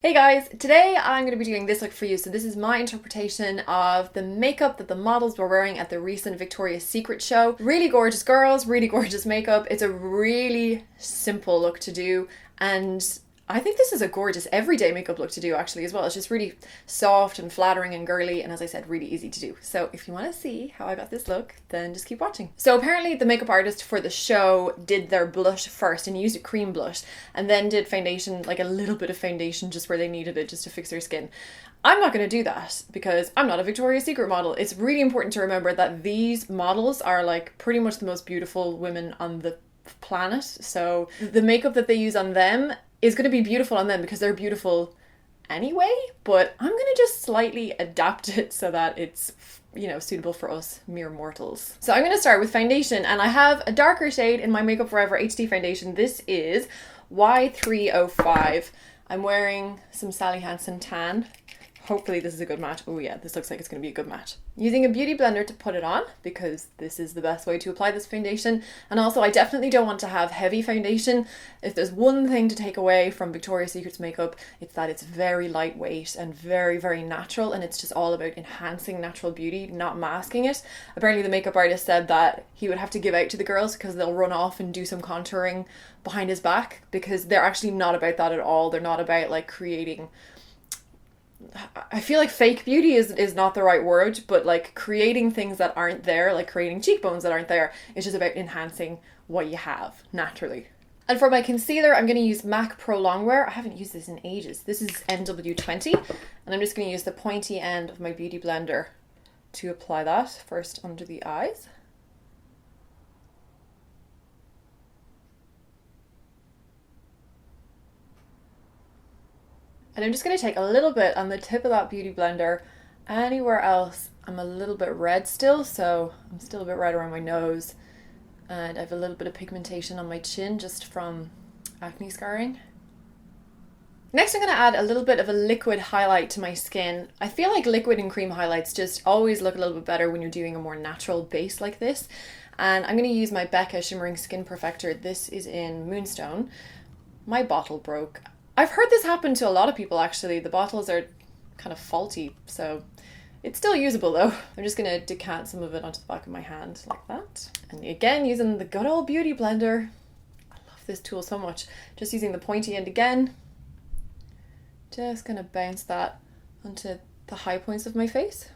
Hey guys, today I'm going to be doing this look for you. So this is my interpretation of the makeup that the models were wearing at the recent Victoria's Secret show. Really gorgeous girls, really gorgeous makeup. It's a really simple look to do, and I think this is a gorgeous everyday makeup look to do actually as well. It's just really soft and flattering and girly, and as I said, really easy to do. So if you want to see how I got this look, then just keep watching. So apparently the makeup artist for the show did their blush first and used a cream blush, and then did foundation, like a little bit of foundation just where they needed it, just to fix their skin. I'm not going to do that because I'm not a Victoria's Secret model. It's really important to remember that these models are like pretty much the most beautiful women on the planet. So the makeup that they use on them is going to be beautiful on them because they're beautiful anyway, but I'm going to just slightly adapt it so that it's, you know, suitable for us mere mortals. So I'm going to start with foundation, and I have a darker shade in my Makeup Forever HD foundation. This is Y305. I'm wearing some Sally Hansen tan. Hopefully this is a good match. Oh yeah, this looks like it's going to be a good match. Using a beauty blender to put it on because this is the best way to apply this foundation. And also I definitely don't want to have heavy foundation. If there's one thing to take away from Victoria's Secret's makeup, it's that it's very lightweight and very, very natural, and it's just all about enhancing natural beauty, not masking it. Apparently the makeup artist said that he would have to give out to the girls because they'll run off and do some contouring behind his back, because they're actually not about that at all. They're not about like creating, I feel like fake beauty is not the right word, but like creating things that aren't there, like creating cheekbones that aren't there. It's just about enhancing what you have naturally. And for my concealer, I'm going to use MAC Pro Longwear. I haven't used this in ages. This is NW20, and I'm just going to use the pointy end of my beauty blender to apply that first under the eyes. And I'm just going to take a little bit on the tip of that beauty blender. Anywhere else, I'm a little bit red still, so I'm still a bit red around my nose. And I have a little bit of pigmentation on my chin just from acne scarring. Next, I'm going to add a little bit of a liquid highlight to my skin. I feel like liquid and cream highlights just always look a little bit better when you're doing a more natural base like this. And I'm going to use my Becca Shimmering Skin Perfector. This is in Moonstone. My bottle broke. I've heard this happen to a lot of people actually. The bottles are kind of faulty, so it's still usable though. I'm just going to decant some of it onto the back of my hand like that. And again, using the good old beauty blender. I love this tool so much. Just using the pointy end again. Just going to bounce that onto the high points of my face.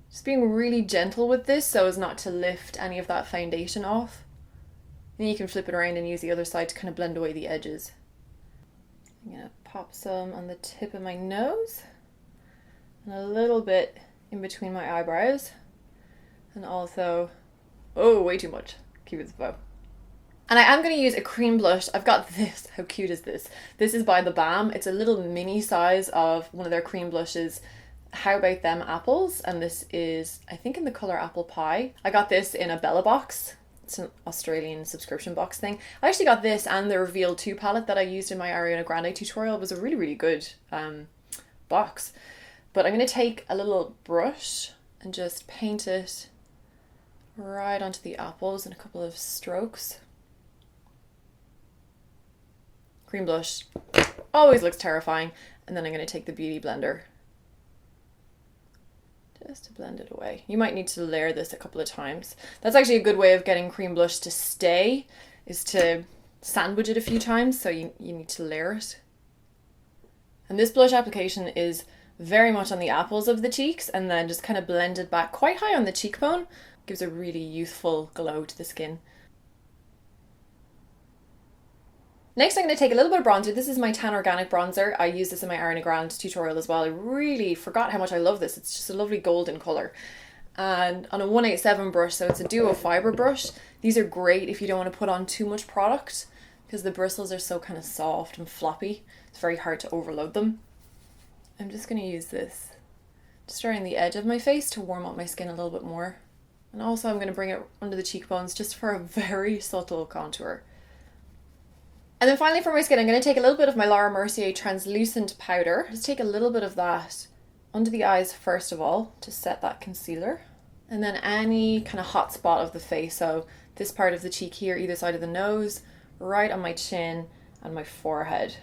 Just being really gentle with this so as not to lift any of that foundation off. Then you can flip it around and use the other side to kind of blend away the edges. I'm going to pop some on the tip of my nose and a little bit in between my eyebrows, and also, oh, way too much. Keep it bow. And I am going to use a cream blush. I've got this. How cute is this? This is by the Balm. It's a little mini size of one of their cream blushes. How About Them Apples, and this is, I think, in the colour Apple Pie. I got this in a Bella box. It's an Australian subscription box thing. I actually got this and the Reveal 2 palette that I used in my Ariana Grande tutorial. It was a really, really good box. But I'm going to take a little brush and just paint it right onto the apples in a couple of strokes. Cream blush always looks terrifying. And then I'm going to take the beauty blender just to blend it away. You might need to layer this a couple of times. That's actually a good way of getting cream blush to stay, is to sandwich it a few times, so you need to layer it. And this blush application is very much on the apples of the cheeks and then just kind of blended back quite high on the cheekbone. Gives a really youthful glow to the skin. Next, I'm going to take a little bit of bronzer. This is my Tan Organic bronzer. I used this in my Ariana Grande tutorial as well. I really forgot how much I love this. It's just a lovely golden colour. And on a 187 brush, so it's a Duo Fibre Brush. These are great if you don't want to put on too much product because the bristles are so kind of soft and floppy. It's very hard to overload them. I'm just going to use this just around the edge of my face to warm up my skin a little bit more. And also I'm going to bring it under the cheekbones just for a very subtle contour. And then finally for my skin, I'm going to take a little bit of my Laura Mercier translucent powder. Just take a little bit of that under the eyes first of all to set that concealer. And then any kind of hot spot of the face. So this part of the cheek here, either side of the nose, right on my chin and my forehead.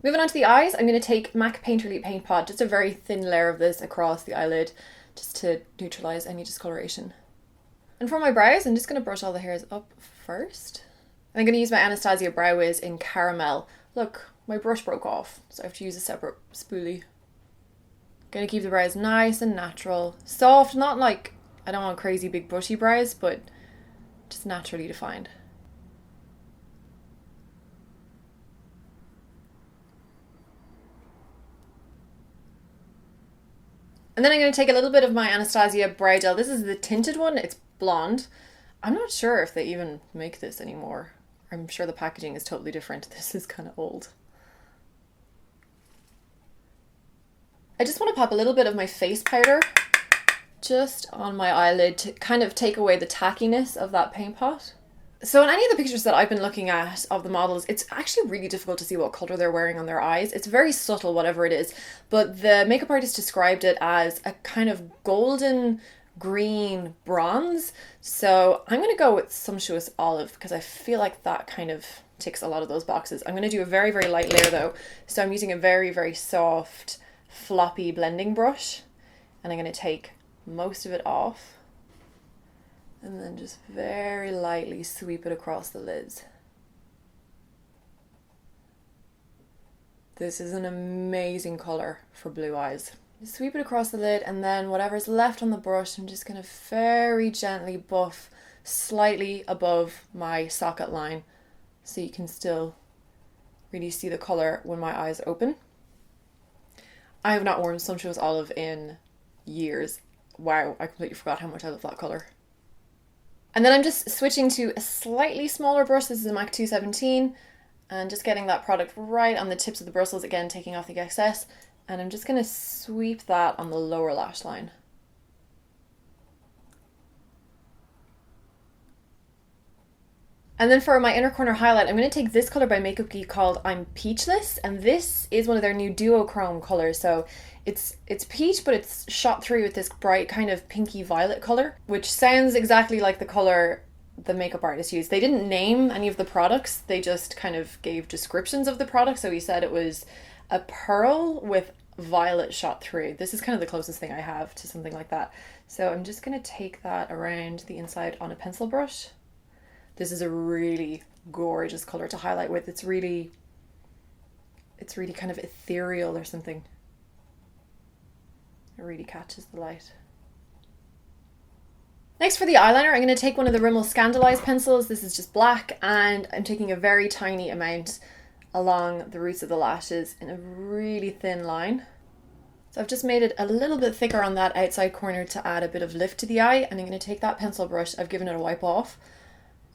Moving on to the eyes, I'm going to take MAC Painterly Paint Pot, just a very thin layer of this across the eyelid, just to neutralize any discoloration. And for my brows, I'm just going to brush all the hairs up first. I'm going to use my Anastasia Brow Wiz in Caramel. Look, my brush broke off, so I have to use a separate spoolie. Going to keep the brows nice and natural. Soft, not like, I don't want crazy big bushy brows, but just naturally defined. And then I'm going to take a little bit of my Anastasia Brow Gel. This is the tinted one. It's blonde. I'm not sure if they even make this anymore. I'm sure the packaging is totally different. This is kind of old. I just want to pop a little bit of my face powder just on my eyelid to kind of take away the tackiness of that paint pot. So in any of the pictures that I've been looking at of the models, it's actually really difficult to see what color they're wearing on their eyes. It's very subtle, whatever it is, but the makeup artist described it as a kind of golden green bronze. So I'm going to go with Sumptuous Olive because I feel like that kind of ticks a lot of those boxes. I'm going to do a very, very light layer though. So I'm using a very, very soft, floppy blending brush, and I'm going to take most of it off. And then just very lightly sweep it across the lids. This is an amazing color for blue eyes. Sweep it across the lid, and then whatever's left on the brush, I'm just going to very gently buff slightly above my socket line so you can still really see the color when my eyes open. I have not worn Sumptuous Olive in years. Wow, I completely forgot how much I love that color. And then I'm just switching to a slightly smaller brush. This is a MAC 217, and just getting that product right on the tips of the bristles, again taking off the excess, and I'm just going to sweep that on the lower lash line. And then for my inner corner highlight, I'm going to take this color by Makeup Geek called I'm Peachless, and this is one of their new duochrome colors. So it's peach, but it's shot through with this bright kind of pinky violet color, which sounds exactly like the color the makeup artist used. They didn't name any of the products, they just kind of gave descriptions of the product. So he said it was a pearl with violet shot through. This is kind of the closest thing I have to something like that. So I'm just going to take that around the inside on a pencil brush. This is a really gorgeous color to highlight with. It's really kind of ethereal or something. It really catches the light. Next for the eyeliner, I'm going to take one of the RIMMEL SCANDALEYES pencils. This is just black, and I'm taking a very tiny amount along the roots of the lashes in a really thin line. So I've just made it a little bit thicker on that outside corner to add a bit of lift to the eye, and I'm going to take that pencil brush, I've given it a wipe off,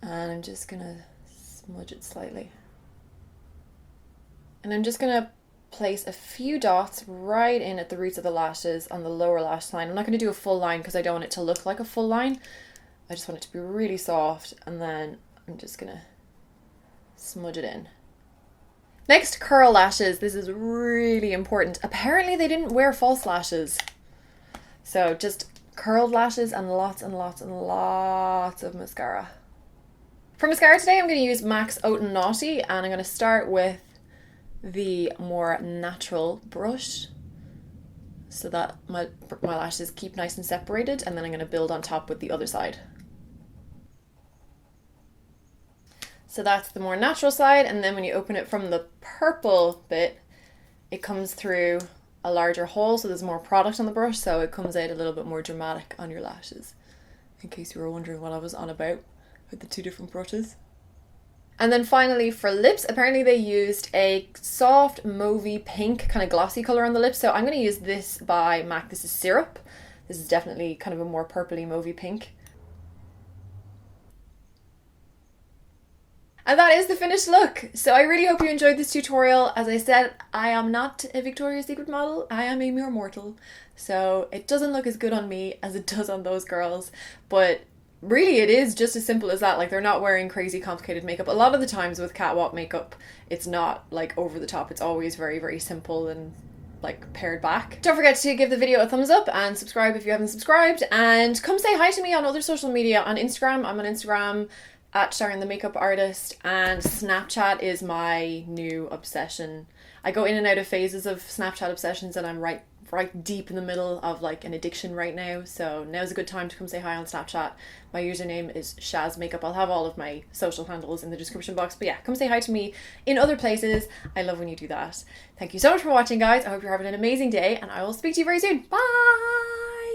and I'm just going to smudge it slightly. And I'm just going to place a few dots right in at the roots of the lashes on the lower lash line. I'm not going to do a full line because I don't want it to look like a full line. I just want it to be really soft, and then I'm just going to smudge it in. Next, curl lashes. This is really important. Apparently they didn't wear false lashes. So just curled lashes and lots and lots and lots of mascara. For mascara today, I'm going to use MAC's Haute and Naughty, and I'm going to start with the more natural brush so that my lashes keep nice and separated, and then I'm going to build on top with the other side. So that's the more natural side, and then when you open it from the purple bit, it comes through a larger hole, so there's more product on the brush, so it comes out a little bit more dramatic on your lashes, in case you were wondering what I was on about with the two different brushes. And then finally for lips, apparently they used a soft mauvey pink kind of glossy color on the lips, so I'm going to use this by MAC. This is Syrup. This is definitely kind of a more purpley mauvey pink. And that is the finished look. So I really hope you enjoyed this tutorial. As I said, I am not a Victoria's Secret model. I am a mere mortal. So it doesn't look as good on me as it does on those girls. But really it is just as simple as that. Like, they're not wearing crazy complicated makeup. A lot of the times with catwalk makeup, it's not like over the top. It's always very, very simple and like pared back. Don't forget to give the video a thumbs up and subscribe if you haven't subscribed. And come say hi to me on other social media. On Instagram, I'm on Instagram at Sharon the Makeup Artist, and Snapchat is my new obsession. I go in and out of phases of Snapchat obsessions, and I'm right deep in the middle of like an addiction right now, so now's a good time to come say hi on Snapchat. My username is Shaz Makeup. I'll have all of my social handles in the description box, but yeah, come say hi to me in other places. I love when you do that. Thank you so much for watching, guys. I hope you're having an amazing day, and I will speak to you very soon. Bye.